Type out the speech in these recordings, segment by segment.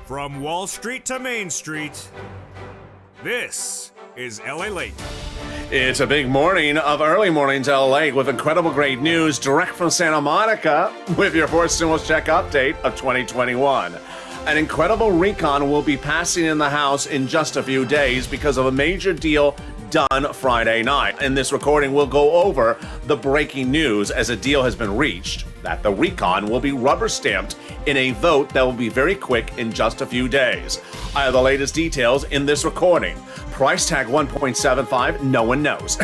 From Wall Street to Main Street, this is LALATE. It's a big morning of early mornings LA with incredible great news direct from Santa Monica with your fourth stimulus check update of 2021. An incredible recon will be passing in the House in just a few days because of a major deal done Friday night. In this recording, we'll go over the breaking news as a deal has been reached that the recon will be rubber stamped in a vote that will be very quick in just a few days. I have the latest details in this recording. Price tag 1.75, no one knows.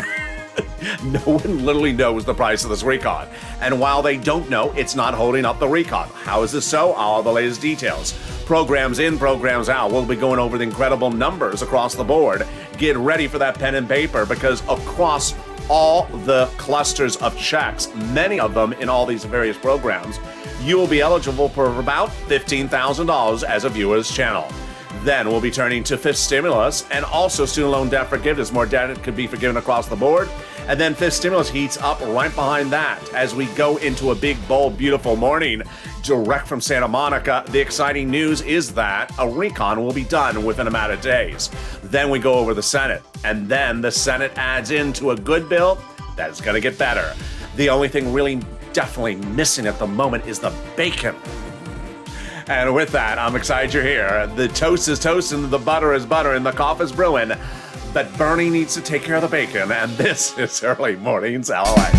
No one literally knows the price of this recon. And while they don't know, it's not holding up the recon. How is this so? I'll have the latest details. Programs in, programs out. We'll be going over the incredible numbers across the board. Get ready for that pen and paper because across all the clusters of checks, many of them in all these various programs, you will be eligible for about $15,000 as a viewer's channel. Then we'll be turning to fifth stimulus and also student loan debt forgiveness. More debt could be forgiven across the board. And then fifth stimulus heats up right behind that as we go into a big, bold, beautiful morning direct from Santa Monica. The exciting news is that a recon will be done within a matter of days. Then we go over the Senate, and then the Senate adds into a good bill that is going to get better. The only thing really definitely missing at the moment is the bacon. And with that, I'm excited you're here. The toast is toasting, the butter is butter, and the coffee is brewing. But Bernie needs to take care of the bacon, and this is Early Mornings LA.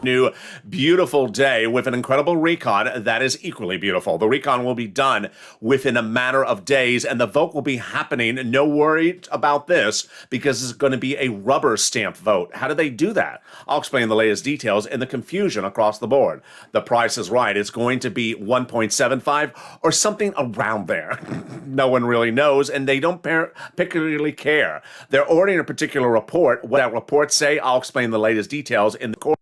New beautiful day with an incredible recon that is equally beautiful. The recon will be done within a matter of days and the vote will be happening. No worry about this because it's going to be a rubber stamp vote. How do they do that? I'll explain the latest details and the confusion across the board. The price is right. It's going to be 1.75 or something around there. No one really knows and they don't particularly care. They're ordering a particular report. What that report say, I'll explain the latest details in the court.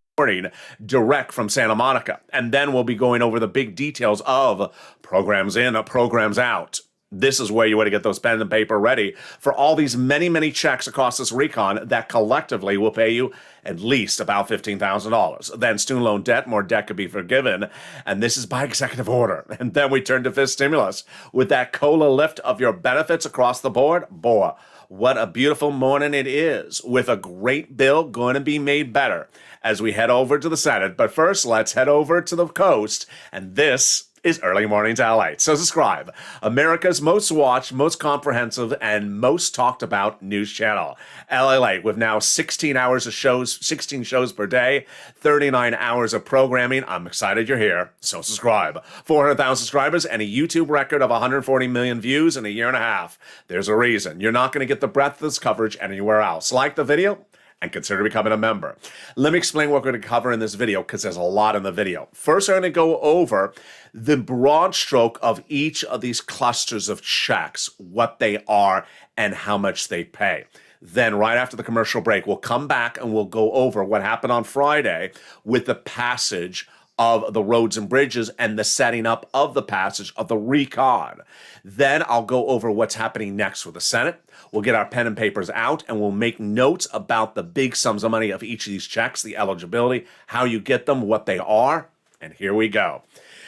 Direct from Santa Monica. And then we'll be going over the big details of programs in, programs out. This is where you want to get those pen and paper ready for all these many, many checks across this recon that collectively will pay you at least about $15,000. Then student loan debt, more debt could be forgiven. And this is by executive order. And then we turn to fifth stimulus with that COLA lift of your benefits across the board. Boy, what a beautiful morning it is with a great bill going to be made better as we head over to the Senate. But first, let's head over to the coast. And this is Early Mornings LA. So subscribe. America's most watched, most comprehensive, and most talked about news channel. LALATE with now 16 hours of shows, 16 shows per day, 39 hours of programming. I'm excited you're here. So subscribe. 400,000 subscribers and a YouTube record of 140 million views in a year and a half. There's a reason. You're not going to get the breadth of this coverage anywhere else. Like the video and consider becoming a member. Let me explain what we're going to cover in this video because there's a lot in the video. First, we're going to go over the broad stroke of each of these clusters of checks, what they are and how much they pay. Then right after the commercial break, we'll come back and we'll go over what happened on Friday with the passage of the roads and bridges and the setting up of the passage of the recon. Then I'll go over what's happening next with the Senate. We'll get our pen and papers out and we'll make notes about the big sums of money of each of these checks, the eligibility, how you get them, what they are, and here we go.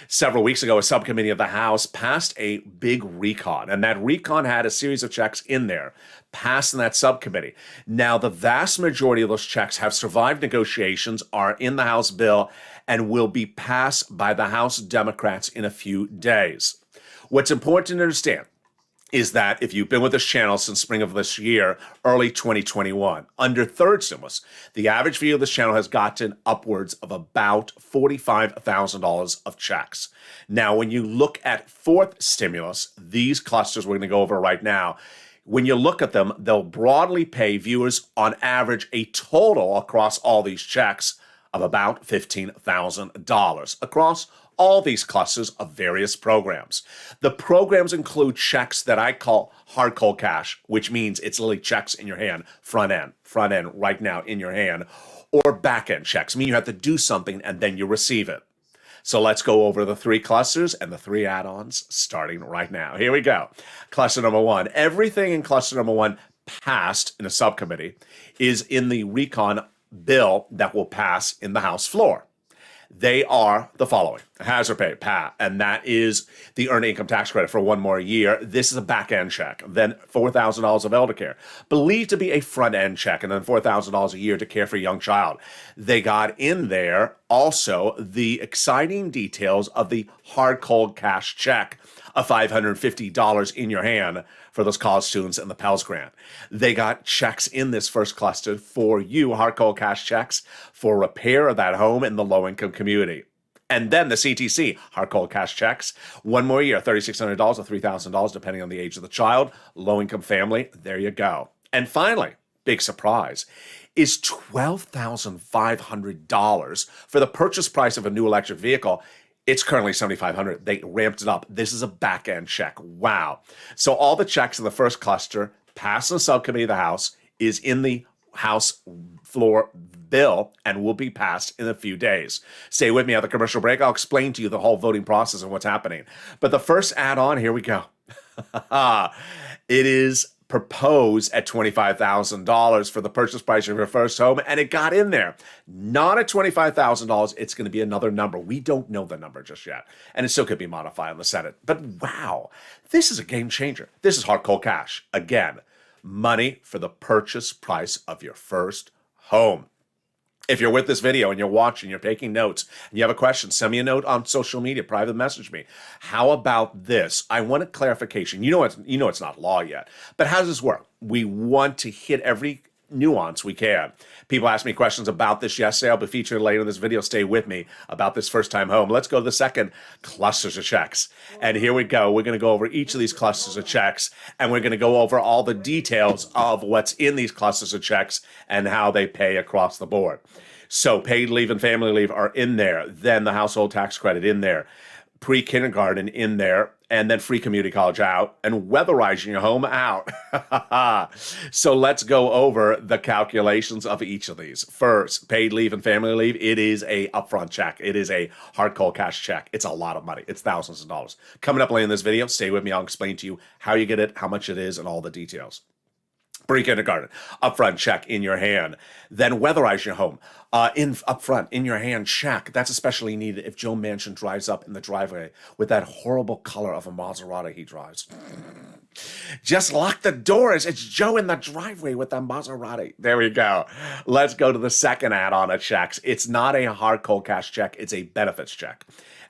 Several weeks ago, a subcommittee of the House passed a big recon, and that recon had a series of checks in there, passed in that subcommittee. Now, the vast majority of those checks have survived negotiations, are in the House bill, and will be passed by the House Democrats in a few days. What's important to understand is that if you've been with this channel since spring of this year, early 2021, under third stimulus, the average view of this channel has gotten upwards of about $45,000 of checks. Now, when you look at fourth stimulus, these clusters we're going to go over right now, when you look at them, they'll broadly pay viewers on average a total across all these checks of about $15,000 across all these clusters of various programs. The programs include checks that I call hard cold cash, which means it's literally checks in your hand, front end right now in your hand, or back end checks, meaning you have to do something and then you receive it. So let's go over the three clusters and the three add-ons starting right now. Here we go. Cluster number one. Everything in cluster number one passed in a subcommittee is in the recon bill that will pass in the House floor. They are the following: hazard pay, PAT, and that is the earned income tax credit for one more year. This is a back-end check. Then $4,000 of elder care, believed to be a front-end check, and then $4,000 a year to care for a young child. They got in there also the exciting details of the hard cold cash check of $550 in your hand for those college students and the Pell Grant. They got checks in this first cluster for you, hard cold cash checks for repair of that home in the low-income community. And then the CTC, hard cold cash checks, one more year, $3,600 or $3,000, depending on the age of the child, low-income family, there you go. And finally, big surprise, is $12,500 for the purchase price of a new electric vehicle. It's currently $7,500. They ramped it up. This is a back-end check. Wow. So all the checks in the first cluster passed in the subcommittee of the House, is in the House floor bill, and will be passed in a few days. Stay with me at the commercial break. I'll explain to you the whole voting process and what's happening. But the first add-on, here we go. It is proposed at $25,000 for the purchase price of your first home, and it got in there. Not at $25,000. It's going to be another number. We don't know the number just yet, and it still could be modified in the Senate. But wow, this is a game changer. This is hard cold cash. Again, money for the purchase price of your first home. If you're with this video and you're watching, you're taking notes, and you have a question, send me a note on social media, private message me. How about this? I want a clarification. You know it's not law yet, but how does this work? We want to hit every nuance we can. People asked me questions about this yesterday. I'll be featured later in this video. Stay with me about this first-time home. Let's go to the second clusters of checks. And here we go. We're going to go over each of these clusters of checks, and we're going to go over all the details of what's in these clusters of checks and how they pay across the board. So paid leave and family leave are in there. Then the household tax credit in there. Pre-kindergarten in there, and then free community college out, and weatherizing your home out. So let's go over the calculations of each of these. First, paid leave and family leave. It is a upfront check. It is a hard cold cash check. It's a lot of money. It's thousands of dollars. Coming up later in this video, stay with me. I'll explain to you how you get it, how much it is, and all the details. Pre-kindergarten, upfront check in your hand. Then weatherize your home. Upfront, in your hand check. That's especially needed if Joe Manchin drives up in the driveway with that horrible color of a Maserati he drives. Just lock the doors. It's Joe in the driveway with that Maserati. There we go. Let's go to the second add-on of checks. It's not a hard cold cash check. It's a benefits check.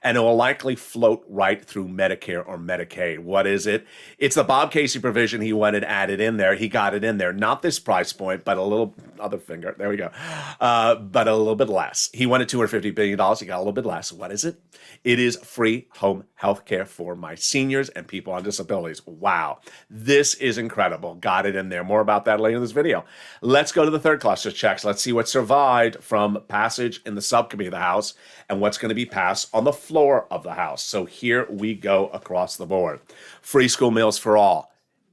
And it will likely float right through Medicare or Medicaid. What is it? It's the Bob Casey provision he wanted added in there. He got it in there. Not this price point, but a little other finger. There we go. But a little bit less. He wanted $250 billion. He got a little bit less. What is it? It is free home health care for my seniors and people on disabilities. Wow. This is incredible. Got it in there. More about that later in this video. Let's go to the third cluster of checks. Let's see what survived from passage in the subcommittee of the House and what's going to be passed on the floor of the House. So here we go across the board. Free school meals for all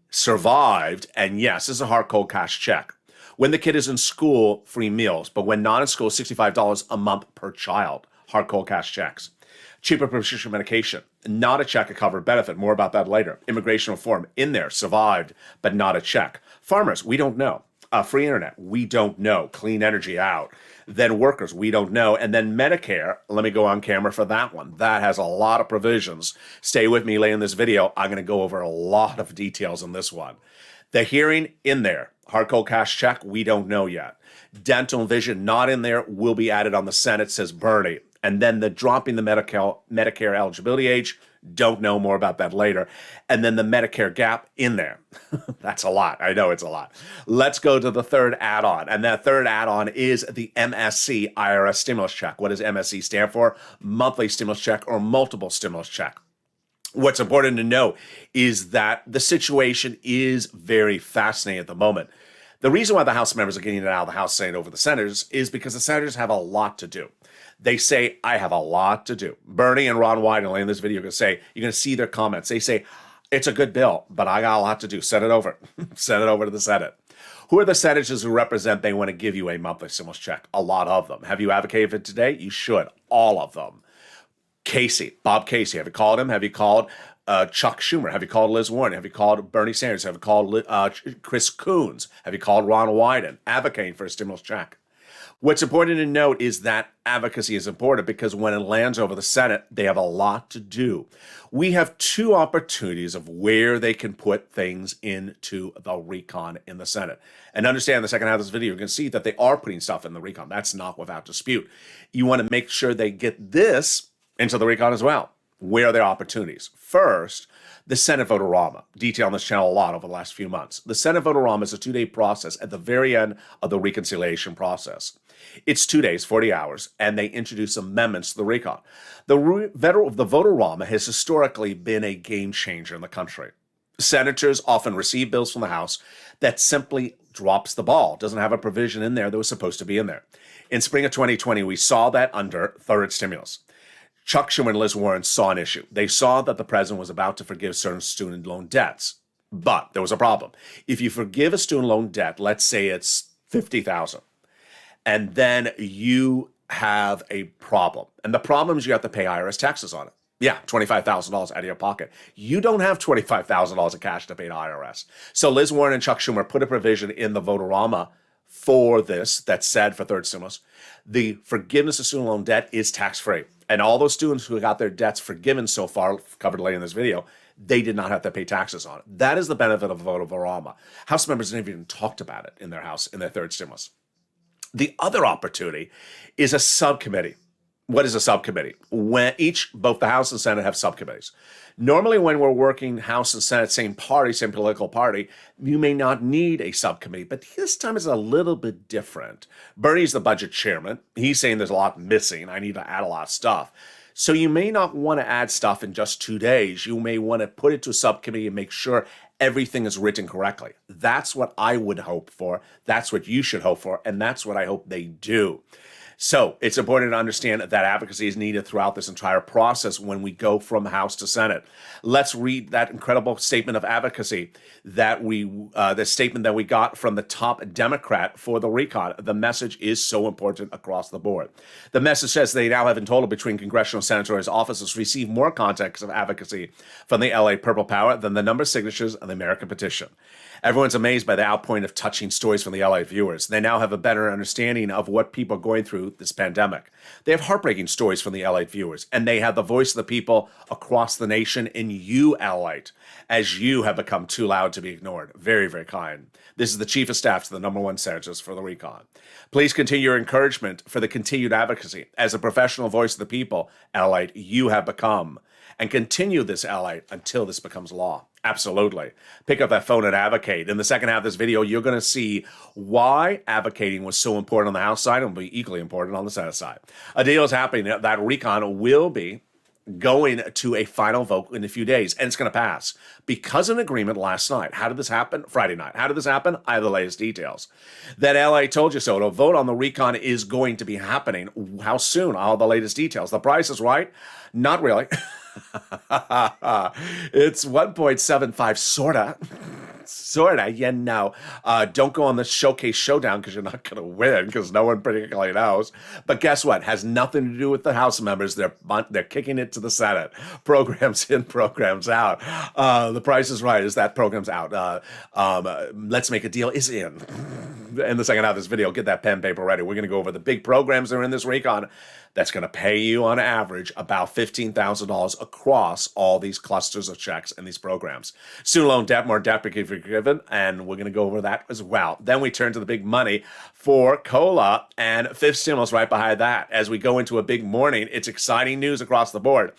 survived, and yes, this is a hard cold cash check. When the kid is in school, free meals, but when not in school, $65 a month per child. Hard cold cash checks. Cheaper prescription medication, not a check, a covered benefit. More about that later. Immigration reform in there, survived, but not a check. Farmers, we don't know. Free internet, we don't know. Clean energy out. Then workers, we don't know. And then Medicare, let me go on camera for that one. That has a lot of provisions. Stay with me later in this video. I'm going to go over a lot of details on this one. The hearing in there, hard cold cash check, we don't know yet. Dental and vision not in there, will be added on the Senate, says Bernie. And then the dropping the Medicare eligibility age, don't know. More about that later. And then the Medicare gap in there. That's a lot. I know it's a lot. Let's go to the third add-on. And that third add-on is the MSC IRS stimulus check. What does MSC stand for? Monthly stimulus check or multiple stimulus check. What's important to know is that the situation is very fascinating at the moment. The reason why the House members are getting it out of the House Senate over the senators is because the senators have a lot to do. They say, I have a lot to do. Bernie and Ron Wyden in this video are going to say, you're going to see their comments. They say, it's a good bill, but I got a lot to do. Send it over. Send it over to the Senate. Who are the senators who represent they want to give you a monthly stimulus check? A lot of them. Have you advocated for it today? You should. All of them. Bob Casey. Have you called him? Have you called Chuck Schumer? Have you called Liz Warren? Have you called Bernie Sanders? Have you called Chris Coons? Have you called Ron Wyden advocating for a stimulus check? What's important to note is that advocacy is important because when it lands over the Senate, they have a lot to do. We have two opportunities of where they can put things into the recon in the Senate. And understand in the second half of this video, you're going to see that they are putting stuff in the recon. That's not without dispute. You want to make sure they get this into the recon as well. Where are their opportunities? First, the Senate Vote-A-Rama. Detailed on this channel a lot over the last few months. The Senate Vote-A-Rama is a 2-day process at the very end of the reconciliation process. It's 2 days, 40 hours, and they introduce amendments to the recon. The Vote-A-Rama has historically been a game changer in the country. Senators often receive bills from the House that simply drops the ball, doesn't have a provision in there that was supposed to be in there. In spring of 2020, we saw that under third stimulus. Chuck Schumer and Liz Warren saw an issue. They saw that the president was about to forgive certain student loan debts, but there was a problem. If you forgive a student loan debt, let's say it's $50,000, and then you have a problem, and the problem is you have to pay IRS taxes on it. Yeah, $25,000 out of your pocket. You don't have $25,000 of cash to pay to IRS. So Liz Warren and Chuck Schumer put a provision in the Vote-A-Rama for this that said for third stimulus, the forgiveness of student loan debt is tax-free. And all those students who got their debts forgiven so far, covered later in this video, they did not have to pay taxes on it. That is the benefit of Vote-A-Rama. House members never even talked about it in their House, in their third stimulus. The other opportunity is a subcommittee. What is a subcommittee? When both the House and Senate have subcommittees. Normally when we're working House and Senate, same party, same political party, you may not need a subcommittee, but this time is a little bit different. Bernie's the budget chairman. He's saying there's a lot missing. I need to add a lot of stuff. So you may not want to add stuff in just 2 days. You may want to put it to a subcommittee and make sure everything is written correctly. That's what I would hope for. That's what you should hope for. And that's what I hope they do. So it's important to understand that advocacy is needed throughout this entire process when we go from House to Senate. Let's read that incredible statement of advocacy that the statement that we got from the top Democrat for the recon. The message is so important across the board. The message says they now have in total between congressional senatorial offices received more contacts of advocacy from the LA Purple Power than the number of signatures on the American petition. Everyone's amazed by the outpouring of touching stories from the LA viewers. They now have a better understanding of what people are going through this pandemic. They have heartbreaking stories from the LA viewers, and they have the voice of the people across the nation in you, LA, as you have become too loud to be ignored. Very, very kind. This is the Chief of Staff to the #1 senators for the recon. Please continue your encouragement for the continued advocacy. As a professional voice of the people, LA, you have become. And continue this, LA, until this becomes law. Absolutely. Pick up that phone and advocate. In the second half of this video, you're going to see why advocating was so important on the House side and will be equally important on the Senate side. A deal is happening that recon will be going to a final vote in a few days, and it's going to pass because of an agreement last night. How did this happen? Friday night. How did this happen? I have the latest details. That LA told you so. A vote on the recon is going to be happening. How soon? All the latest details. The price is right? Not really. It's 1.75, sorta, you know. Don't go on the showcase showdown because you're not going to win because no one particularly knows. But guess what? Has nothing to do with the House members. They're kicking it to the Senate. Programs in, programs out. The Price is Right is that program's out. Let's Make a Deal is in. In the second half of this video, get that pen and paper ready. We're going to go over the big programs that are in this recon that's going to pay you on average about $15,000 across all these clusters of checks and these programs. Student loan debt, more debt be forgiven, and we're going to go over that as well. Then we turn to the big money for COLA and fifth stimulus right behind that. As we go into a big morning, it's exciting news across the board.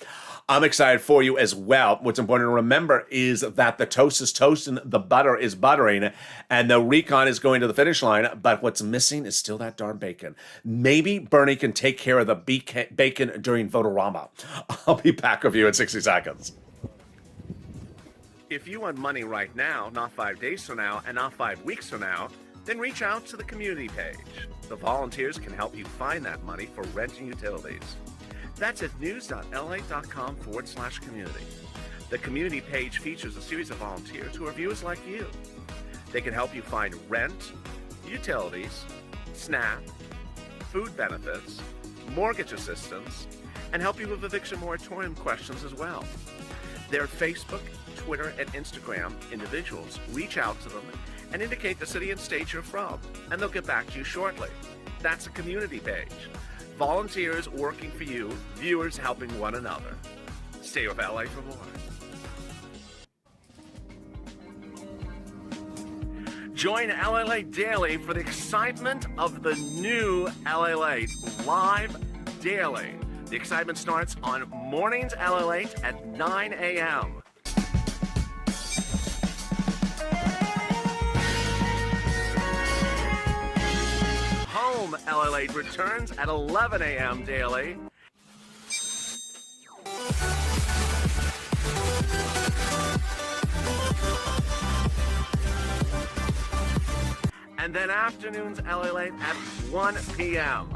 I'm excited for you as well. What's important to remember is that the toast is toasting, the butter is buttering, and the recon is going to the finish line, but what's missing is still that darn bacon. Maybe Bernie can take care of the bacon during Vote-A-Rama. I'll be back with you in 60 seconds. If you want money right now, not 5 days from now, and not 5 weeks from now, then reach out to the community page. The volunteers can help you find that money for rent and utilities. That's at news.lalate.com/community. The community page features a series of volunteers who are viewers like you. They can help you find rent, utilities, SNAP, food benefits, mortgage assistance, and help you with eviction moratorium questions as well. Their Facebook, Twitter, and Instagram individuals reach out to them and indicate the city and state you're from, and they'll get back to you shortly. That's a community page. Volunteers working for you, viewers helping one another. Stay with LA for more. Join LALATE Daily for the excitement of the new LALATE live daily. The excitement starts on mornings LALATE at 9 a.m. Home LALATE returns at 11 a.m. daily. And then afternoons LALATE at 1 p.m.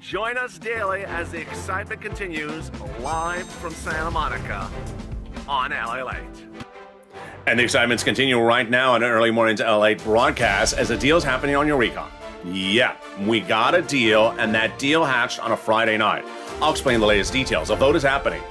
Join us daily as the excitement continues live from Santa Monica on LALATE. And the excitements continue right now on Early Mornings LALATE broadcast as a deal is happening on your recon. Yeah, we got a deal, and that deal hatched on a Friday night. I'll explain the latest details. A vote is happening.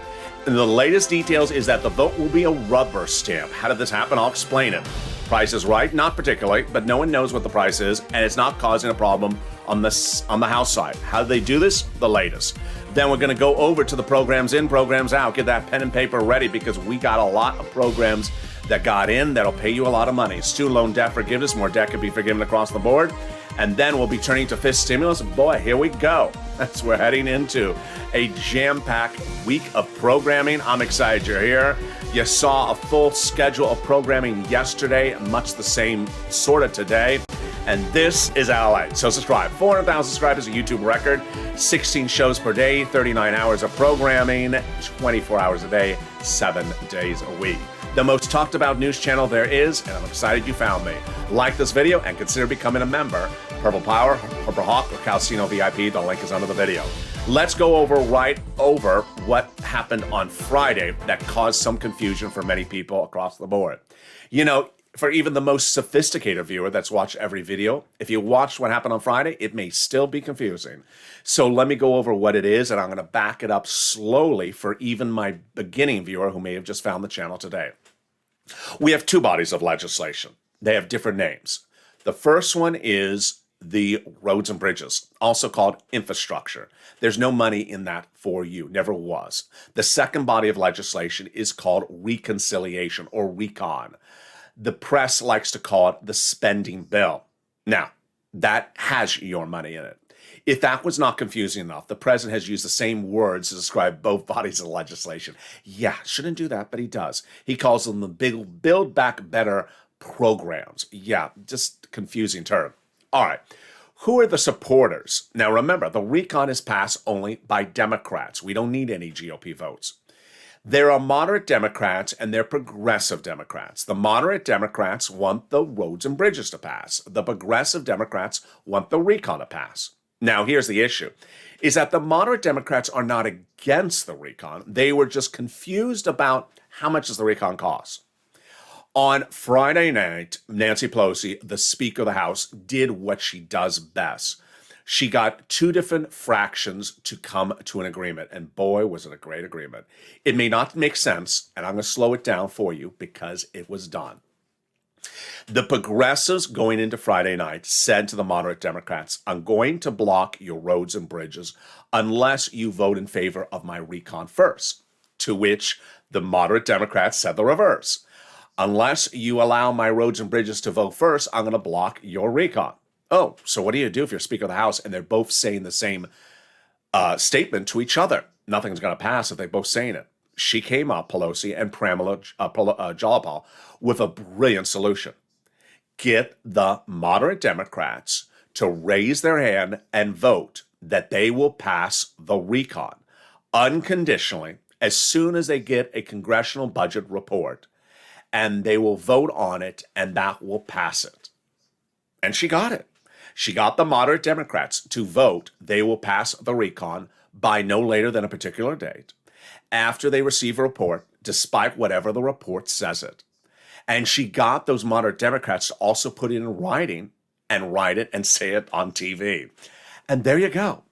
And the latest details is that the vote will be a rubber stamp. How did this happen? I'll explain it. Price is right, not particularly, but no one knows what the price is, and it's not causing a problem on the House side. How do they do this? The latest. Then we're going to go over to the programs in, programs out. Get that pen and paper ready because we got a lot of programs that got in that'll pay you a lot of money. Student loan debt forgiveness, more debt can be forgiven across the board. And then we'll be turning to fifth stimulus. Boy, here we go. That's we're heading into a jam-packed week of programming. I'm excited you're here. You saw a full schedule of programming yesterday, much the same sort of today. And this is LALATE. So subscribe. 400,000 subscribers, a YouTube record. 16 shows per day, 39 hours of programming, 24 hours a day, 7 days a week. The most talked about news channel there is, and I'm excited you found me. Like this video and consider becoming a member. Purple Power, Purple Hawk, or Calcino VIP, the link is under the video. Let's go over what happened on Friday that caused some confusion for many people across the board. You know, for even the most sophisticated viewer that's watched every video, if you watched what happened on Friday, it may still be confusing. So let me go over what it is, and I'm going to back it up slowly for even my beginning viewer who may have just found the channel today. We have two bodies of legislation. They have different names. The first one is the roads and bridges, also called infrastructure. There's no money in that for you, never was. The second body of legislation is called reconciliation or recon. The press likes to call it the spending bill. Now, that has your money in it. If that was not confusing enough, the president has used the same words to describe both bodies of legislation. Yeah, shouldn't do that, but he does. He calls them the big Build Back Better programs. Yeah, just confusing term. All right, who are the supporters? Now remember, the recon is passed only by Democrats. We don't need any GOP votes. There are moderate Democrats and there are progressive Democrats. The moderate Democrats want the roads and bridges to pass. The progressive Democrats want the recon to pass. Now, here's the issue, is that the moderate Democrats are not against the recon. They were just confused about how much does the recon cost. On Friday night, Nancy Pelosi, the Speaker of the House, did what she does best. She got two different fractions to come to an agreement, and boy, was it a great agreement. It may not make sense, and I'm going to slow it down for you because it was done. The progressives going into Friday night said to the moderate Democrats, I'm going to block your roads and bridges unless you vote in favor of my recon first. To which the moderate Democrats said the reverse. Unless you allow my roads and bridges to vote first, I'm going to block your recon. Oh, so what do you do if you're Speaker of the House and they're both saying the same statement to each other? Nothing's going to pass if they're both saying it. She came up, Pelosi and Pramila Jayapal, with a brilliant solution. Get the moderate Democrats to raise their hand and vote that they will pass the recon unconditionally as soon as they get a congressional budget report, and they will vote on it, and that will pass it. And she got it. She got the moderate Democrats to vote they will pass the recon by no later than a particular date after they receive a report, despite whatever the report says it. And she got those moderate Democrats to also put it in writing and write it and say it on TV. And there you go.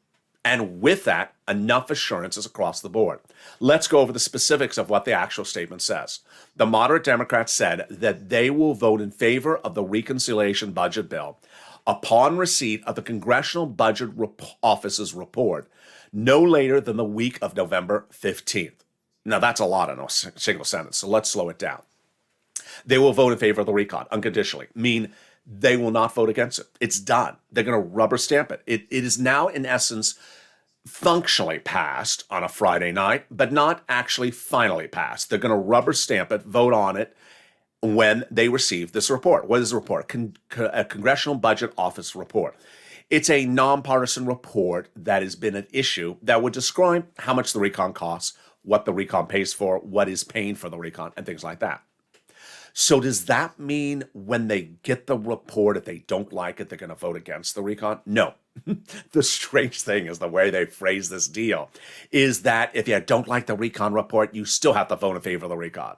And with that, enough assurances across the board. Let's go over the specifics of what the actual statement says. The moderate Democrats said that they will vote in favor of the reconciliation budget bill upon receipt of the Congressional Budget Office's report no later than the week of November 15th. Now, that's a lot in a single sentence, so let's slow it down. They will vote in favor of the recon unconditionally, mean they will not vote against it. It's done. They're going to rubber stamp it. It is now, in essence, functionally passed on a Friday night, but not actually finally passed. They're going to rubber stamp it, vote on it when they receive this report. What is the report? A Congressional Budget Office report. It's a nonpartisan report that has been an issue that would describe how much the recon costs, what the recon pays for, what is paying for the recon, and things like that. So does that mean when they get the report, if they don't like it, they're going to vote against the recon? No. The strange thing is the way they phrase this deal is that if you don't like the recon report, you still have to vote in favor of the recon.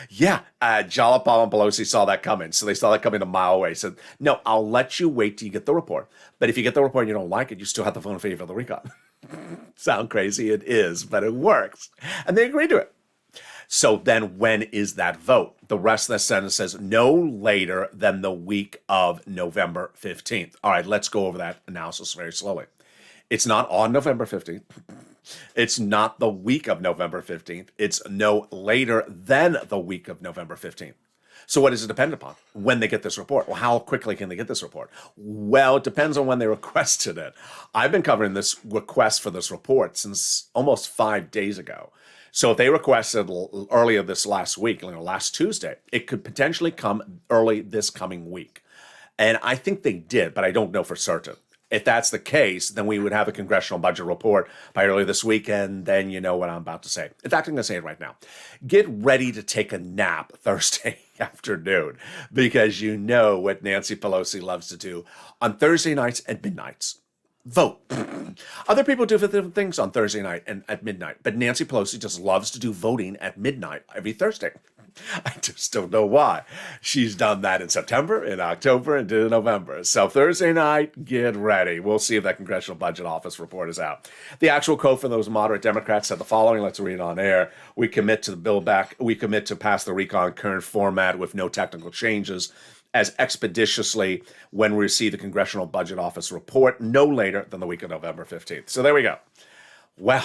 Yeah, Jalopal and Pelosi saw that coming. So they saw that coming a mile away. Said, no, I'll let you wait till you get the report. But if you get the report and you don't like it, you still have to vote in favor of the recon. Sound crazy? It is, but it works. And they agreed to it. So then when is that vote? The rest of the sentence says no later than the week of November 15th. All right, let's go over that analysis very slowly. It's not on November 15th. It's not the week of November 15th. It's no later than the week of November 15th. So what does it depend upon? When they get this report. Well, how quickly can they get this report? Well, it depends on when they requested it. I've been covering this request for this report since almost 5 days ago. So if they requested earlier this last week, last Tuesday, it could potentially come early this coming week. And I think they did, but I don't know for certain. If that's the case, then we would have a congressional budget report by early this week, and then you know what I'm about to say. In fact, I'm going to say it right now. Get ready to take a nap Thursday afternoon, because you know what Nancy Pelosi loves to do on Thursday nights and midnights. Vote. Other people do different things on Thursday night and at midnight, but Nancy Pelosi just loves to do voting at midnight every Thursday. I just don't know why. She's done that in September, in October, and in November. So Thursday night, get ready. We'll see if that Congressional Budget Office report is out. The actual quote from those moderate Democrats said the following. Let's read it on air. We commit to the bill back. We commit to pass the recon current format with no technical changes as expeditiously when we receive the Congressional Budget Office report no later than the week of November 15th. So there we go. Well,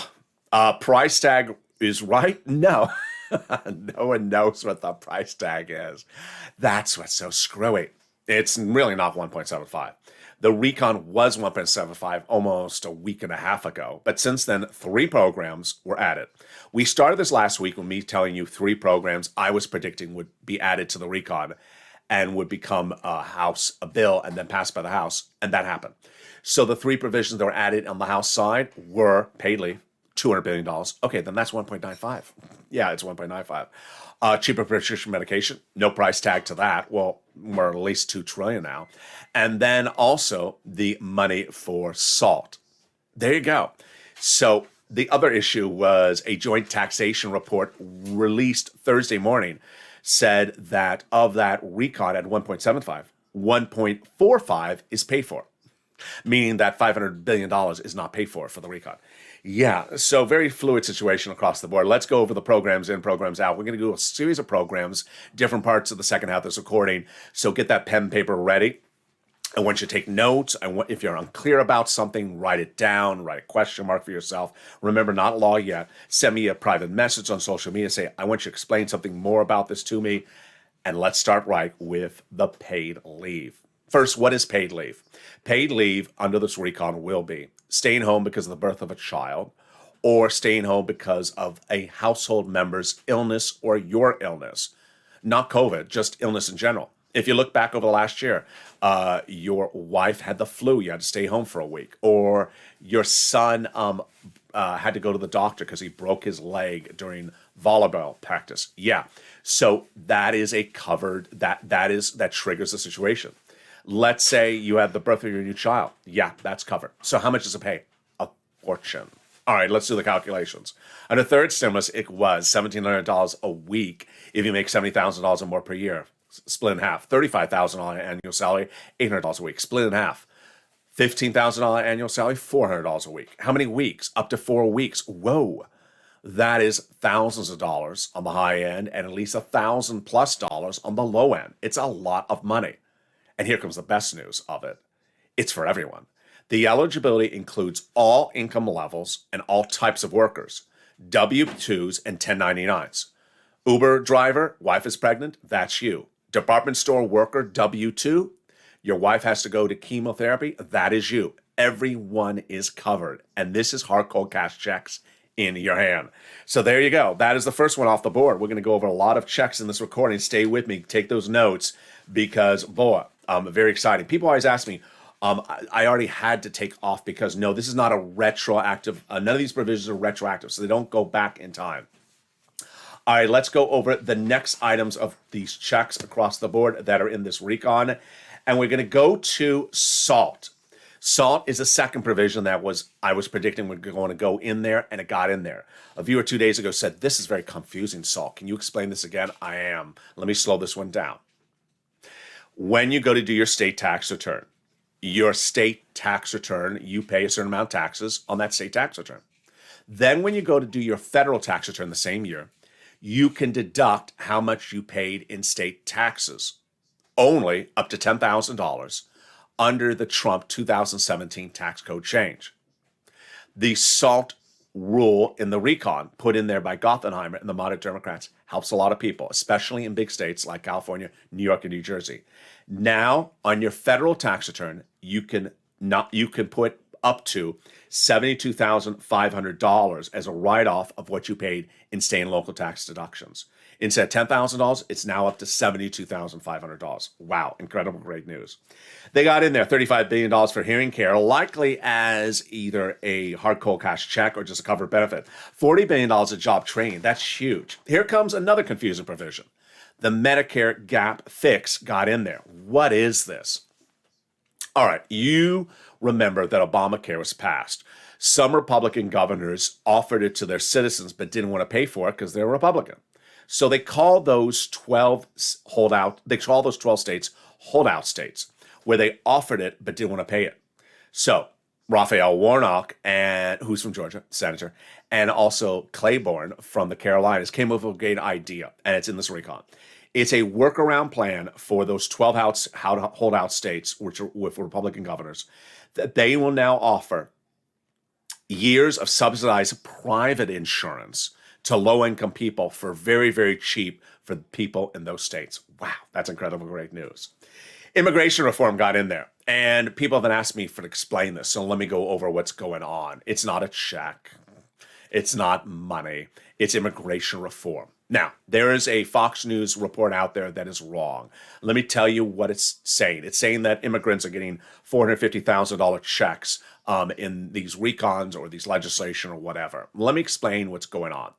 price tag is right? No. No one knows what the price tag is. That's what's so screwy. It's really not 1.75. The recon was 1.75 almost a week and a half ago, but since then, 3 programs were added. We started this last week with me telling you 3 programs I was predicting would be added to the recon and would become a bill and then passed by the House, and that happened. So the 3 provisions that were added on the House side were paid leave, $200 billion. Okay, then that's 1.95. Yeah, it's 1.95. Cheaper prescription medication, no price tag to that. Well, we're at least $2 trillion now. And then also the money for SALT. There you go. So the other issue was a joint taxation report released Thursday morning said that of that recon at 1.75, 1.45 is paid for, meaning that $500 billion is not paid for the recon. Yeah, so very fluid situation across the board. Let's go over the programs in, programs out. We're going to do a series of programs, different parts of the second half of this recording. So get that pen and paper ready. I want you to take notes. If you're unclear about something, write it down, write a question mark for yourself. Remember, not law yet. Send me a private message on social media. Say, I want you to explain something more about this to me. And let's start right with the paid leave. First, what is paid leave? Paid leave under this recon will be staying home because of the birth of a child or staying home because of a household member's illness or your illness. Not COVID, just illness in general. If you look back over the last year, your wife had the flu, you had to stay home for a week, or your son had to go to the doctor because he broke his leg during volleyball practice. Yeah, so that is a covered that triggers the situation. Let's say you had the birth of your new child. Yeah, that's covered. So how much does it pay? A fortune. All right, let's do the calculations. Under third stimulus, it was $1,700 a week if you make $70,000 or more per year. Split in half. $35,000 annual salary, $800 a week. Split in half. $15,000 annual salary, $400 a week. How many weeks? Up to 4 weeks. Whoa. That is thousands of dollars on the high end and at least $1,000+ on the low end. It's a lot of money. And here comes the best news of it. It's for everyone. The eligibility includes all income levels and all types of workers, W-2s and 1099s. Uber driver, wife is pregnant, that's you. Department store worker, W-2, your wife has to go to chemotherapy, that is you. Everyone is covered. And this is hard cold cash checks in your hand. So there you go. That is the first one off the board. We're going to go over a lot of checks in this recording. Stay with me. Take those notes because, boy, very exciting. People always ask me, I already had to take off because, no, this is not a retroactive. None of these provisions are retroactive, so they don't go back in time. All right, let's go over the next items of these checks across the board that are in this recon. And we're going to go to SALT. SALT is a second provision that I was predicting we're going to go in there, and it got in there. A viewer 2 days ago said, this is very confusing, SALT. Can you explain this again? I am. Let me slow this one down. When you go to do your state tax return, you pay a certain amount of taxes on that state tax return. Then when you go to do your federal tax return the same year, you can deduct how much you paid in state taxes, only up to $10,000 under the Trump 2017 tax code change. The SALT rule in the recon put in there by Gothenheimer and the moderate Democrats helps a lot of people, especially in big states like California, New York, and New Jersey. Now, on your federal tax return, you can put up to $72,500 as a write-off of what you paid in state and local tax deductions. Instead of $10,000, it's now up to $72,500. Wow, incredible, great news. They got in there $35 billion for hearing care, likely as either a hard cold cash check or just a covered benefit. $40 billion of job training, that's huge. Here comes another confusing provision. The Medicare gap fix got in there. What is this? All right, you remember that Obamacare was passed. Some Republican governors offered it to their citizens but didn't want to pay for it because they're Republican. So they called those 12 states holdout states, where they offered it but didn't want to pay it. So Raphael Warnock, who's from Georgia, senator, and also Claiborne from the Carolinas came up with a great idea, and it's in this recon. It's a workaround plan for those 12 holdout states, which are with Republican governors, that they will now offer years of subsidized private insurance to low-income people for very, very cheap for people in those states. Wow, that's incredible, great news. Immigration reform got in there, and people have been asking me to explain this, so let me go over what's going on. It's not a check. It's not money. It's immigration reform. Now, there is a Fox News report out there that is wrong. Let me tell you what it's saying. It's saying that immigrants are getting $450,000 checks in these recons or these legislation or whatever. Let me explain what's going on.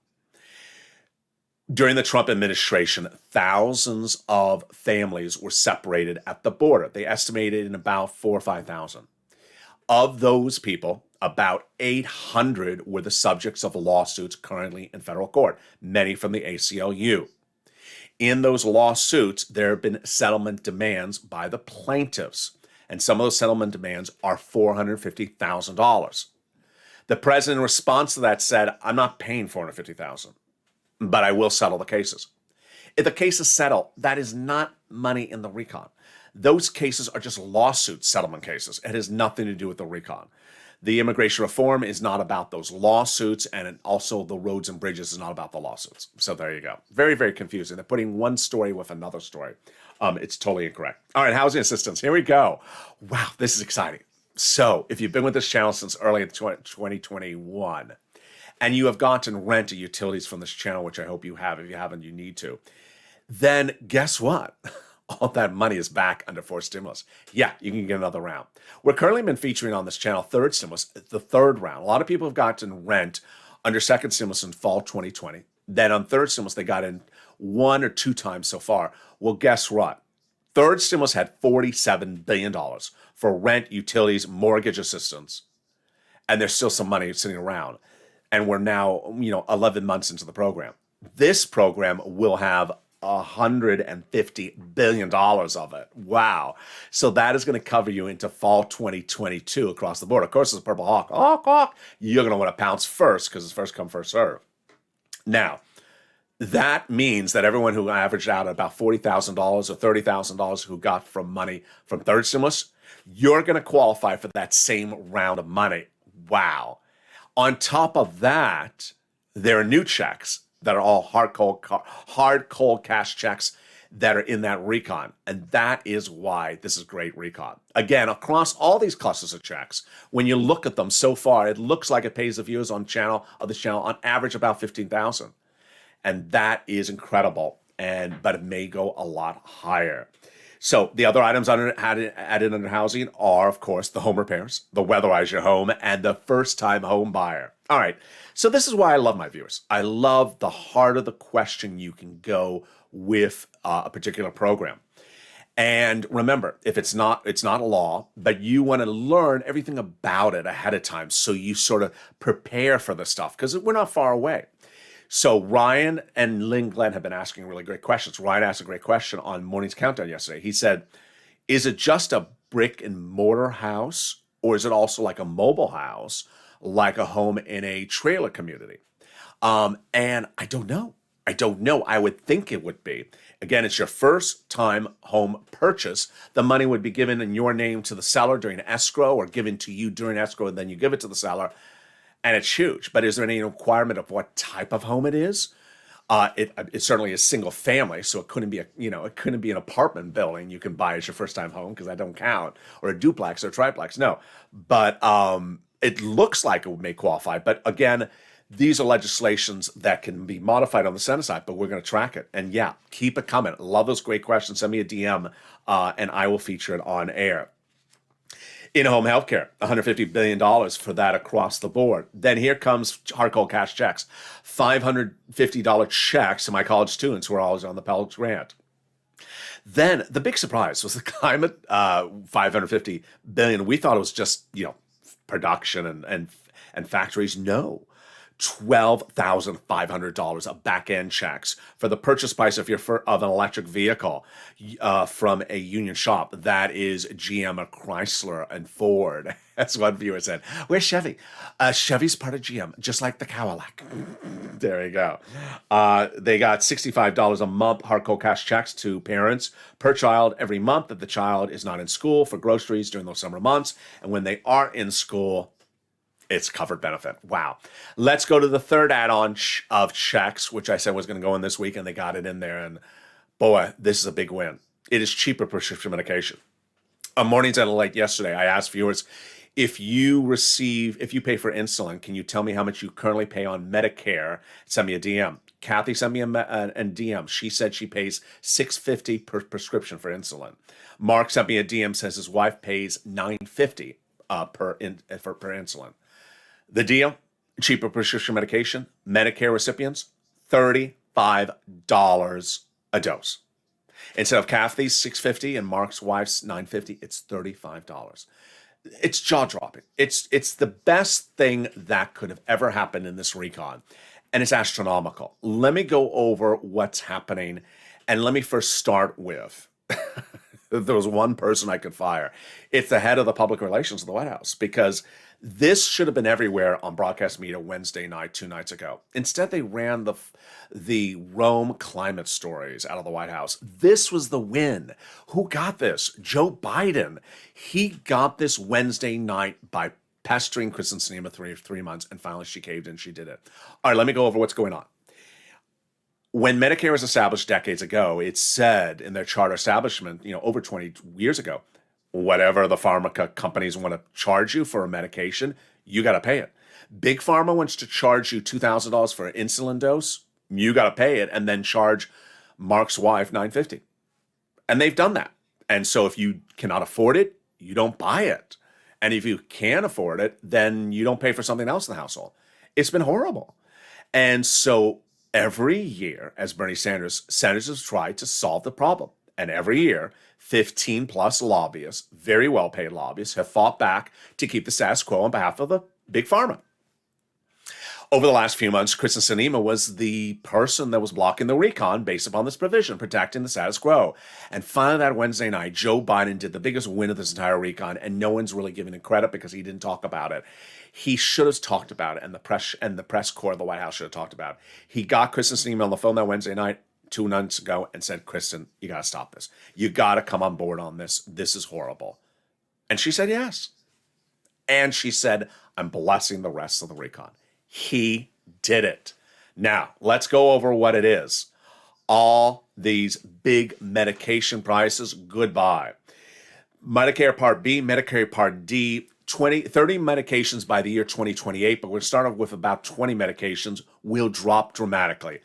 During the Trump administration, thousands of families were separated at the border. They estimated in about 4,000 or 5,000. Of those people, about 800 were the subjects of lawsuits currently in federal court, many from the ACLU. In those lawsuits, there have been settlement demands by the plaintiffs, and some of those settlement demands are $450,000. The president, in response to that, said, I'm not paying $450,000, but I will settle the cases. If the cases settle, that is not money in the recon. Those cases are just lawsuit settlement cases. It has nothing to do with the recon. The immigration reform is not about those lawsuits, and also the roads and bridges is not about the lawsuits. So there you go. Very, very confusing. They're putting one story with another story. It's totally incorrect. All right, housing assistance. Here we go. Wow, this is exciting. So if you've been with this channel since early 2021, and you have gotten rent or utilities from this channel, which I hope you have. If you haven't, you need to. Then guess what? all that money is back under fourth stimulus. Yeah, you can get another round. We're currently been featuring on this channel third stimulus, the third round. A lot of people have gotten rent under second stimulus in fall 2020. Then on third stimulus, they got in 1 or 2 times so far. Well, guess what? Third stimulus had $47 billion for rent, utilities, mortgage assistance. And there's still some money sitting around. And we're now, 11 months into the program. This program will have $150 billion of it. Wow. So that is going to cover you into fall 2022 across the board. Of course, it's a Purple Hawk. Hawk, hawk. You're going to want to pounce first because it's first come, first serve. Now, that means that everyone who averaged out at about $40,000 or $30,000 who got from money from third stimulus, you're going to qualify for that same round of money. Wow. On top of that, there are new checks that are all hard cold cash checks that are in that recon. And that is why this is great recon. Again, across all these clusters of checks, when you look at them so far, it looks like it pays the viewers on this channel on average about $15,000. And that is incredible. But it may go a lot higher. So the other items added under housing are, of course, the home repairs, the weatherize your home, and the first-time home buyer. All right, so this is why I love my viewers. I love the heart of the question you can go with a particular program. And remember, if it's not a law, but you want to learn everything about it ahead of time so you sort of prepare for the stuff, because we're not far away. So Ryan and Lynn Glenn have been asking really great questions. Ryan asked a great question on Morning's Countdown yesterday. He said, is it just a brick and mortar house, or is it also like a mobile house, like a home in a trailer community? And I don't know. I would think it would be. Again, it's your first time home purchase. The money would be given in your name to the seller during escrow, or given to you during escrow, and then you give it to the seller. And it's huge, but is there any requirement of what type of home it is? It certainly is single family, so it couldn't be an apartment building you can buy as your first time home, because that don't count, or a duplex or a triplex. No, but it looks like it may qualify. But again, these are legislations that can be modified on the Senate side, but we're going to track it. And yeah, keep it coming. Love those great questions. Send me a DM, and I will feature it on air. In-home healthcare, $150 billion for that across the board. Then here comes hard cold cash checks. $550 checks to my college students who are always on the Pell Grant. Then the big surprise was the climate, $550 billion. We thought it was just, production and factories. No. $12,500 of back-end checks for the purchase price of an electric vehicle from a union shop. That is GM or Chrysler and Ford. That's one viewer said. Where's Chevy? Chevy's part of GM, just like the Cadillac. There you go. They got $65 a month hard cold cash checks to parents per child every month that the child is not in school for groceries during those summer months. And when they are in school, it's covered benefit. Wow. Let's go to the third add-on of checks, which I said was going to go in this week, and they got it in there. And boy, this is a big win. It is cheaper prescription medication. On Mornings at LALATE yesterday, I asked viewers, if you pay for insulin, can you tell me how much you currently pay on Medicare? Send me a DM. Kathy sent me a DM. She said she pays $650 per prescription for insulin. Mark sent me a DM, says his wife pays $950 per insulin. The deal, cheaper prescription medication, Medicare recipients, $35 a dose. Instead of Kathy's $650 and Mark's wife's $950, it's $35. It's jaw-dropping. It's the best thing that could have ever happened in this recon, and it's astronomical. Let me go over what's happening, and let me first start with if there was one person I could fire, it's the head of the public relations of the White House, because this should have been everywhere on broadcast media Wednesday night, 2 nights ago. Instead, they ran the Rome climate stories out of the White House. This was the win. Who got this? Joe Biden. He got this Wednesday night by pestering Kristen Sinema 3 months, and finally she caved in. She did it. All right, let me go over what's going on. When Medicare was established decades ago, it said in their charter establishment, over 20 years ago, whatever the pharma companies want to charge you for a medication, you got to pay it. Big Pharma wants to charge you $2,000 for an insulin dose, you got to pay it, and then charge Mark's wife $950. And they've done that. And so if you cannot afford it, you don't buy it. And if you can afford it, then you don't pay for something else in the household. It's been horrible. And so every year, as Bernie Sanders, senators have tried to solve the problem. And every year, 15 plus lobbyists, very well paid lobbyists, have fought back to keep the status quo on behalf of the big pharma. Over the last few months, Kristen Sinema was the person that was blocking the recon based upon this provision, protecting the status quo. And finally, that Wednesday night, Joe Biden did the biggest win of this entire recon, and no one's really giving him credit because he didn't talk about it. He should have talked about it, and the press corps of the White House should have talked about it. He got Kristen Sinema on the phone that Wednesday night 2 nights ago and said, Kristen, you got to stop this. You got to come on board on this. This is horrible. And she said yes. And she said, I'm blessing the rest of the recon. He did it. Now, let's go over what it is. All these big medication prices, goodbye. Medicare Part B, Medicare Part D, 30 medications by the year 2028, but we're going to start off with about 20 medications, will drop dramatically.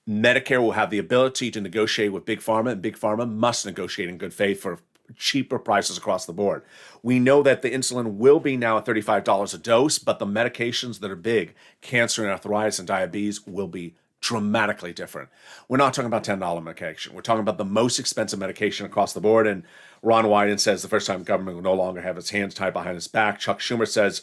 Medicare will have the ability to negotiate with Big Pharma, and Big Pharma must negotiate in good faith for cheaper prices across the board. We know that the insulin will be now at $35 a dose, but the medications that are big, cancer and arthritis and diabetes, will be dramatically different. We're not talking about $10 medication. We're talking about the most expensive medication across the board. And Ron Wyden says the first time government will no longer have its hands tied behind its back. Chuck Schumer says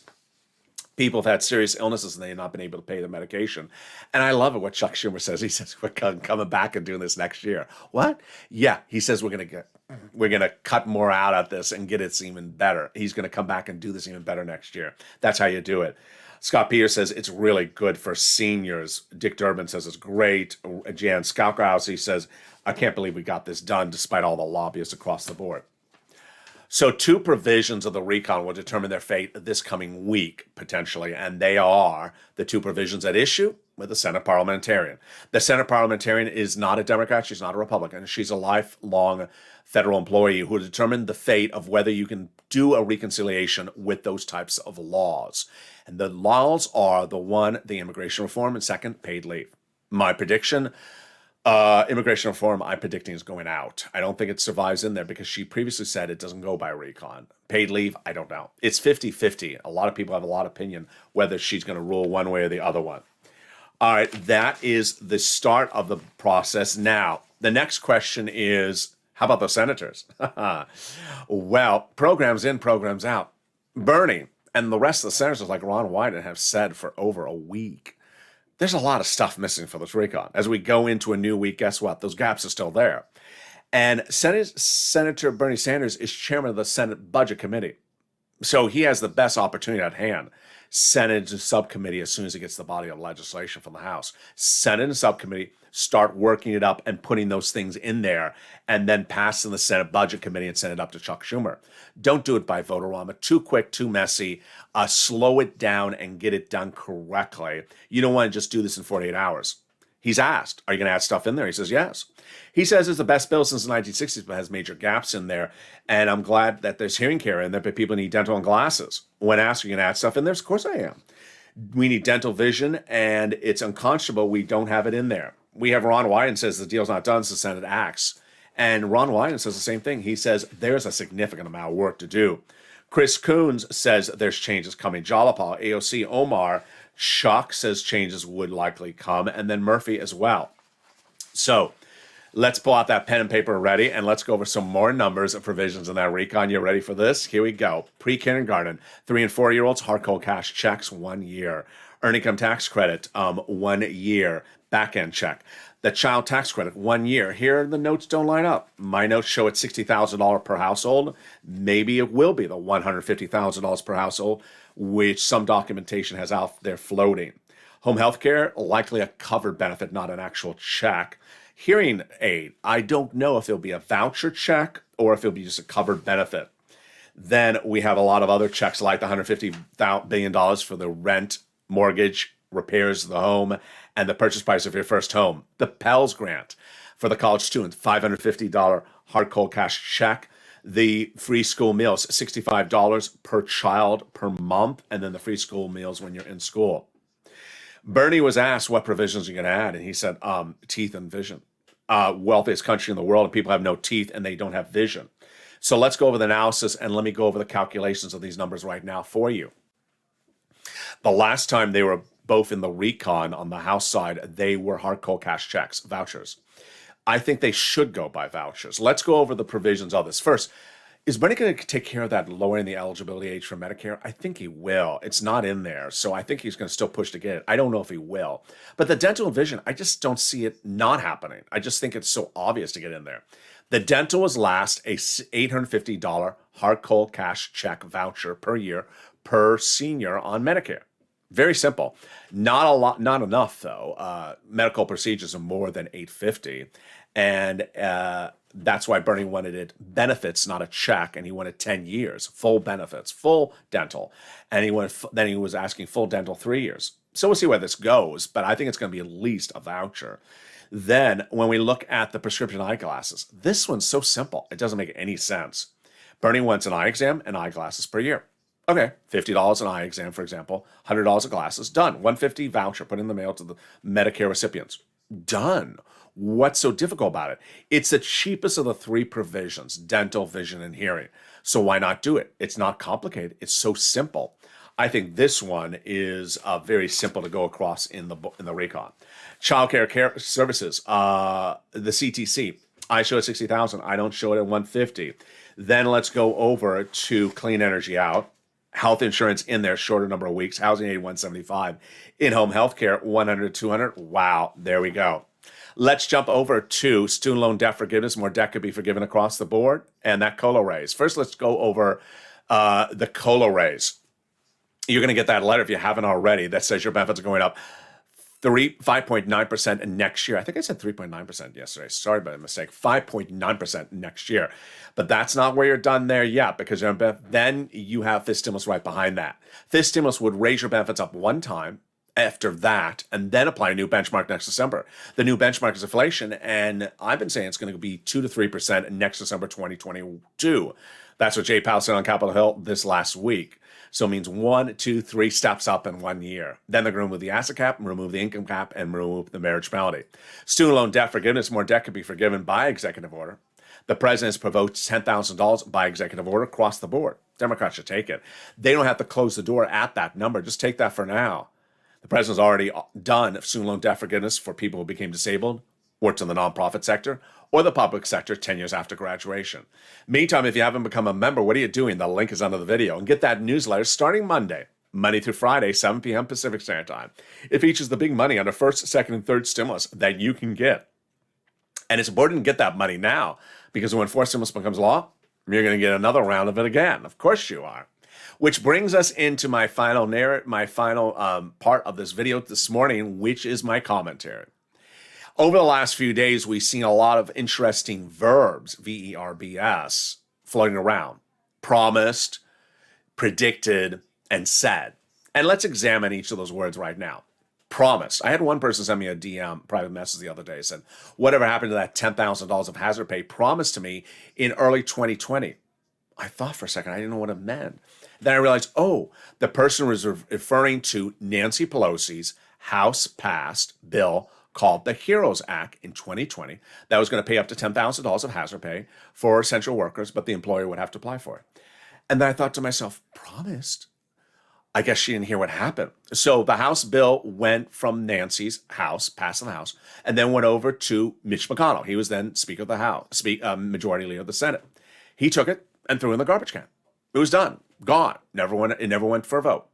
people have had serious illnesses and they have not been able to pay the medication. And I love it what Chuck Schumer says. He says, we're coming back and doing this next year. What? Yeah, he says we're going to cut more out of this and get it even better. He's going to come back and do this even better next year. That's how you do it. Scott Peters says it's really good for seniors. Dick Durbin says it's great. Jan Skalkowski says, I can't believe we got this done despite all the lobbyists across the board. So 2 provisions of the recon will determine their fate this coming week, potentially, and they are the 2 provisions at issue with the Senate parliamentarian. The Senate parliamentarian is not a Democrat. She's not a Republican. She's a lifelong federal employee who will determine the fate of whether you can do a reconciliation with those types of laws. And the laws are the immigration reform, and second, paid leave. My prediction, immigration reform, I'm predicting is going out. I don't think it survives in there because she previously said it doesn't go by recon. Paid leave, I don't know. It's 50-50. A lot of people have a lot of opinion whether she's going to rule one way or the other one. All right, that is the start of the process. Now, the next question is, how about the senators? Well, programs in, programs out. Bernie and the rest of the senators like Ron Wyden have said for over a week, there's a lot of stuff missing for this recon. As we go into a new week, guess what? Those gaps are still there. And Senator Bernie Sanders is chairman of the Senate Budget Committee. So he has the best opportunity at hand. Senate subcommittee, as soon as he gets the body of legislation from the House. Senate and subcommittee start working it up and putting those things in there and then passing the Senate Budget Committee and send it up to Chuck Schumer. Don't do it by vote-a-rama. Too quick, too messy. Slow it down and get it done correctly. You don't want to just do this in 48 hours. He's asked, are you going to add stuff in there? He says, yes. He says it's the best bill since the 1960s, but has major gaps in there. And I'm glad that there's hearing care in there, but people need dental and glasses. When asked, are you going to add stuff in there? Of course I am. We need dental vision, and it's unconscionable we don't have it in there. We have Ron Wyden says the deal's not done, so the Senate acts. And Ron Wyden says the same thing. He says there's a significant amount of work to do. Chris Coons says there's changes coming. Jalapal, AOC, Omar, Chuck says changes would likely come, and then Murphy as well. So let's pull out that pen and paper ready, and let's go over some more numbers and provisions in that recon. You ready for this? Here we go. Pre-kindergarten, 3 and 4-year-olds, hard cold cash checks, 1 year. Earned income tax credit, 1 year. Back-end check. The child tax credit, 1 year. Here, the notes don't line up. My notes show it $60,000 per household. Maybe it will be the $150,000 per household, which some documentation has out there floating. Home health care, likely a covered benefit, not an actual check. Hearing aid, I don't know if there'll be a voucher check or if it'll be just a covered benefit. Then we have a lot of other checks like the $150 billion for the rent, mortgage, repairs of the home, and the purchase price of your first home. The Pell Grant for the college student, $550 hard cold cash check. The free school meals, $65 per child per month, and then the free school meals when you're in school. Bernie was asked what provisions you're going to add, and he said, teeth and vision. wealthiest country in the world, and people have no teeth and they don't have vision. So let's go over the analysis, and let me go over the calculations of these numbers right now for you. The last time they were both in the recon on the House side, they were hard cold cash checks, vouchers. I think they should go by vouchers. Let's go over the provisions of this. First, is Bernie going to take care of that lowering the eligibility age for Medicare? I think he will. It's not in there, so I think he's going to still push to get it. I don't know if he will. But the dental and vision, I just don't see it not happening. I just think it's so obvious to get in there. The dental was last a $850 hard cold cash check voucher per year per senior on Medicare. Very simple. Not a lot, not enough though. Medical procedures are more than $850, and that's why Bernie wanted it benefits, not a check, and he wanted 10 years, full benefits, full dental, and then he was asking full dental 3 years. So we'll see where this goes, but I think it's going to be at least a voucher. Then when we look at the prescription eyeglasses, this one's so simple, it doesn't make any sense. Bernie wants an eye exam and eyeglasses per year. Okay, $50 an eye exam, for example, $100 of glasses, done. $150 voucher put in the mail to the Medicare recipients. Done. What's so difficult about it? It's the cheapest of the three provisions, dental, vision, and hearing. So why not do it? It's not complicated. It's so simple. I think this one is very simple to go across in the recon. Child care services, the CTC. I show it 60,000. I don't show it at 150. Then let's go over to clean energy out. Health insurance in there, shorter number of weeks. Housing aid 175. In-home healthcare 100 200. Wow, there we go. Let's jump over to student loan debt forgiveness. More debt could be forgiven across the board, and that COLA raise. First, let's go over the COLA raise. You're going to get that letter if you haven't already that says your benefits are going up 5.9% next year. I think I said 3.9% yesterday. Sorry about a mistake. 5.9% next year. But that's not where you're done there yet, because then you have this stimulus right behind that. This stimulus would raise your benefits up one time after that, and then apply a new benchmark next December. The new benchmark is inflation, and I've been saying it's going to be 2 to 3% next December 2022. That's what Jay Powell said on Capitol Hill this last week. So it means 1, 2, 3 steps up in 1 year. Then they're going to remove the asset cap, remove the income cap, and remove the marriage penalty. Student loan debt forgiveness, more debt could be forgiven by executive order. The president's provoked $10,000 by executive order across the board. Democrats should take it. They don't have to close the door at that number. Just take that for now. The president's already done student loan debt forgiveness for people who became disabled, worked in the nonprofit sector, or the public sector 10 years after graduation. Meantime, if you haven't become a member, what are you doing? The link is under the video. And get that newsletter starting Monday through Friday, 7 p.m. Pacific Standard Time. It features the big money under first, second, and third stimulus that you can get. And it's important to get that money now, because when fourth stimulus becomes law, you're going to get another round of it again. Of course you are. Which brings us into my final part of this video this morning, which is my commentary. Over the last few days, we've seen a lot of interesting verbs, V-E-R-B-S, floating around. Promised, predicted, and said. And let's examine each of those words right now. Promised. I had one person send me a DM, private message the other day, said, whatever happened to that $10,000 of hazard pay promised to me in early 2020? I thought for a second, I didn't know what it meant. Then I realized, the person was referring to Nancy Pelosi's House-passed bill called the HEROES Act in 2020 that was going to pay up to $10,000 of hazard pay for essential workers, but the employer would have to apply for it. And then I thought to myself, promised? I guess she didn't hear what happened. So the House bill went from Nancy's House, passed in the House, and then went over to Mitch McConnell. He was then Speaker of the House, Majority Leader of the Senate. He took it and threw it in the garbage can. It was done, gone. It never went for a vote.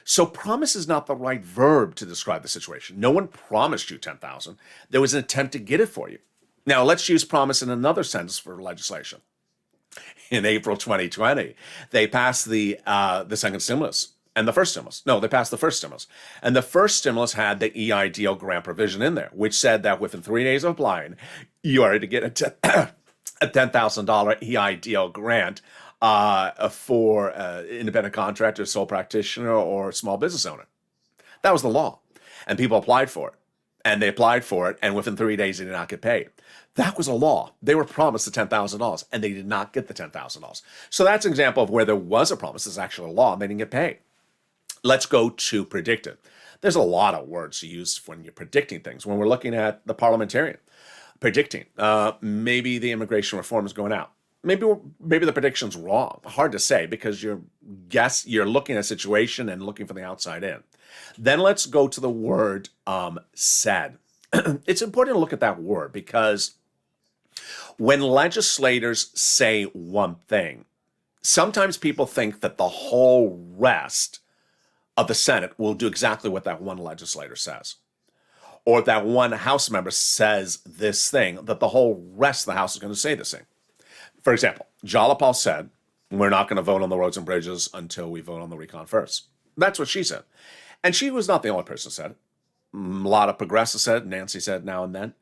So promise is not the right verb to describe the situation. No one promised you $10,000. There was an attempt to get it for you. Now let's use promise in another sentence for legislation. In April 2020, they passed the second stimulus and the first stimulus. No, they passed the first stimulus. And the first stimulus had the EIDL grant provision in there, which said that within 3 days of applying, you are to get a $10,000 EIDL grant for independent contractor, sole practitioner, or small business owner. That was the law. And people applied for it. And they applied for it, and within 3 days, they did not get paid. That was a law. They were promised the $10,000, and they did not get the $10,000. So that's an example of where there was a promise, there's actually a law, and they didn't get paid. Let's go to predicted. There's a lot of words to use when you're predicting things. When we're looking at the parliamentarian predicting maybe the immigration reform is going out. Maybe the prediction's wrong. Hard to say because you're looking at a situation and looking from the outside in. Then let's go to the word said. It's important to look at that word because when legislators say one thing, sometimes people think that the whole rest of the Senate will do exactly what that one legislator says. Or if that one House member says this thing, that the whole rest of the House is going to say this thing. For example, Jalapal said, we're not going to vote on the roads and bridges until we vote on the recon first. That's what she said. And she was not the only person who said it. A lot of progressives said it. Nancy said now and then.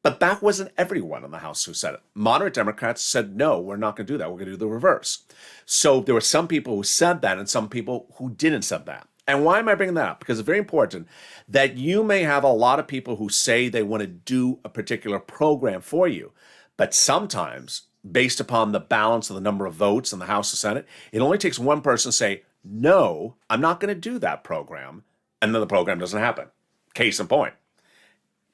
But that wasn't everyone in the House who said it. Moderate Democrats said, no, we're not going to do that. We're going to do the reverse. So there were some people who said that and some people who didn't say that. And why am I bringing that up? Because it's very important that you may have a lot of people who say they want to do a particular program for you. But sometimes, based upon the balance of the number of votes in the House and Senate, it only takes one person to say, no, I'm not going to do that program. And then the program doesn't happen. Case in point.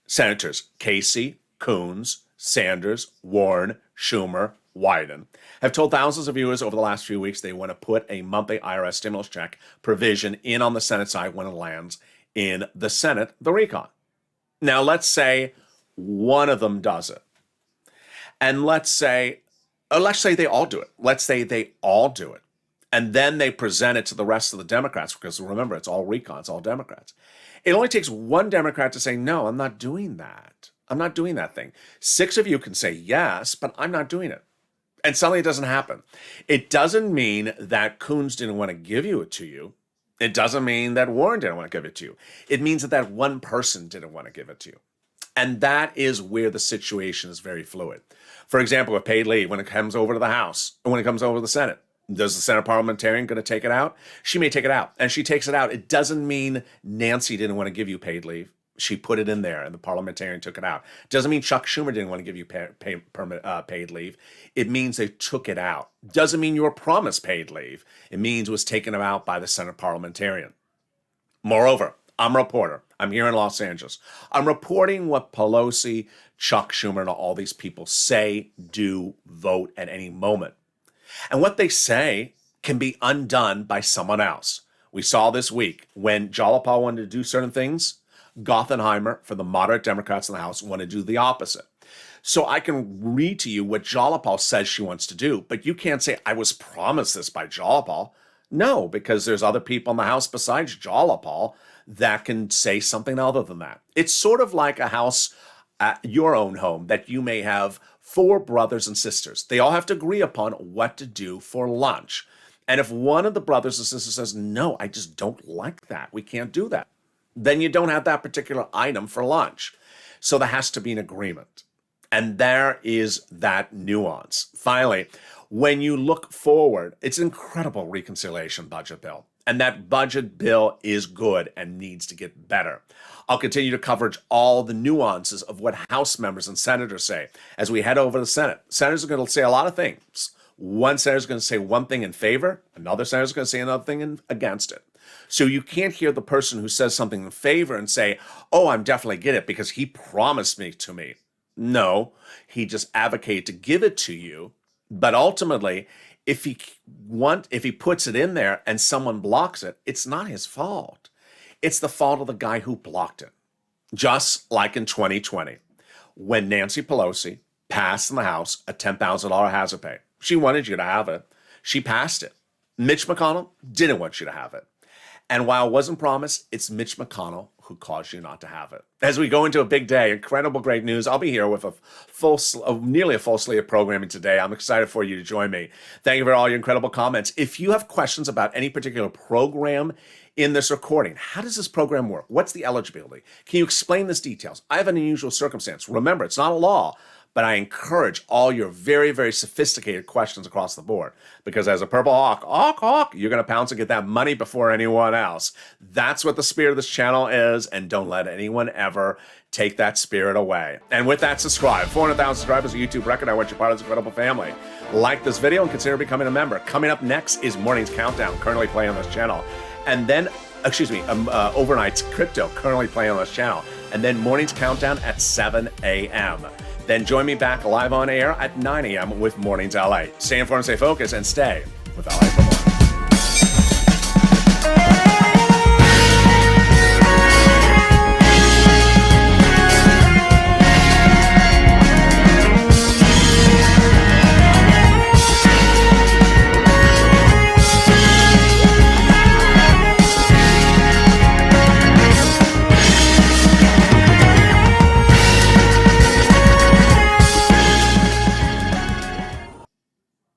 Senators Casey, Coons, Sanders, Warren, Schumer, Wyden have told thousands of viewers over the last few weeks they want to put a monthly IRS stimulus check provision in on the Senate side when it lands in the Senate, the recon. Now, let's say one of them does it. And let's say they all do it. Let's say they all do it. And then they present it to the rest of the Democrats, because remember, it's all recon, it's all Democrats. It only takes one Democrat to say, no, I'm not doing that. I'm not doing that thing. 6 of you can say yes, but I'm not doing it. And suddenly it doesn't happen. It doesn't mean that Coons didn't want to give it to you. It doesn't mean that Warren didn't want to give it to you. It means that one person didn't want to give it to you. And that is where the situation is very fluid. For example, with paid leave, when it comes over to the House, and when it comes over to the Senate, does the Senate parliamentarian going to take it out? She may take it out. And she takes it out. It doesn't mean Nancy didn't want to give you paid leave. She put it in there and the parliamentarian took it out. Doesn't mean Chuck Schumer didn't want to give you paid leave. It means they took it out. Doesn't mean you were promised paid leave. It means it was taken out by the Senate parliamentarian. Moreover, I'm a reporter. I'm here in Los Angeles. I'm reporting what Pelosi, Chuck Schumer, and all these people say, do, vote at any moment. And what they say can be undone by someone else. We saw this week when Jalapal wanted to do certain things, Gothenheimer, for the moderate Democrats in the House, want to do the opposite. So I can read to you what Jalapal says she wants to do, but you can't say, I was promised this by Jalapal. No, because there's other people in the House besides Jalapal that can say something other than that. It's sort of like a house at your own home that you may have 4 brothers and sisters. They all have to agree upon what to do for lunch. And if one of the brothers and sisters says, no, I just don't like that, we can't do that, then you don't have that particular item for lunch. So there has to be an agreement. And there is that nuance. Finally, when you look forward, it's an incredible reconciliation budget bill. And that budget bill is good and needs to get better. I'll continue to cover all the nuances of what House members and senators say as we head over to the Senate. Senators are going to say a lot of things. One senator is going to say one thing in favor. Another senator is going to say another thing against it. So you can't hear the person who says something in favor and say, oh, I'm definitely get it because he promised me to me. No, he just advocated to give it to you. But ultimately, if he puts it in there and someone blocks it, it's not his fault. It's the fault of the guy who blocked it. Just like in 2020, when Nancy Pelosi passed in the House a $10,000 hazard pay. She wanted you to have it. She passed it. Mitch McConnell didn't want you to have it. And while it wasn't promised, it's Mitch McConnell who caused you not to have it. As we go into a big day, incredible great news. I'll be here with nearly a full slate of programming today. I'm excited for you to join me. Thank you for all your incredible comments. If you have questions about any particular program in this recording, how does this program work? What's the eligibility? Can you explain this details? I have an unusual circumstance. Remember, it's not a law, but I encourage all your very, very sophisticated questions across the board. Because as a purple hawk, you're going to pounce and get that money before anyone else. That's what the spirit of this channel is, and don't let anyone ever take that spirit away. And with that, subscribe. 400,000 subscribers, a YouTube record. I want you part of this incredible family. Like this video and consider becoming a member. Coming up next is Morning's Countdown, currently playing on this channel. And then, Overnight's Crypto, currently playing on this channel. And then Morning's Countdown at 7 a.m. Then join me back live on air at 9 a.m. with Mornings LA. Stay informed, stay focused, and stay with LA Football.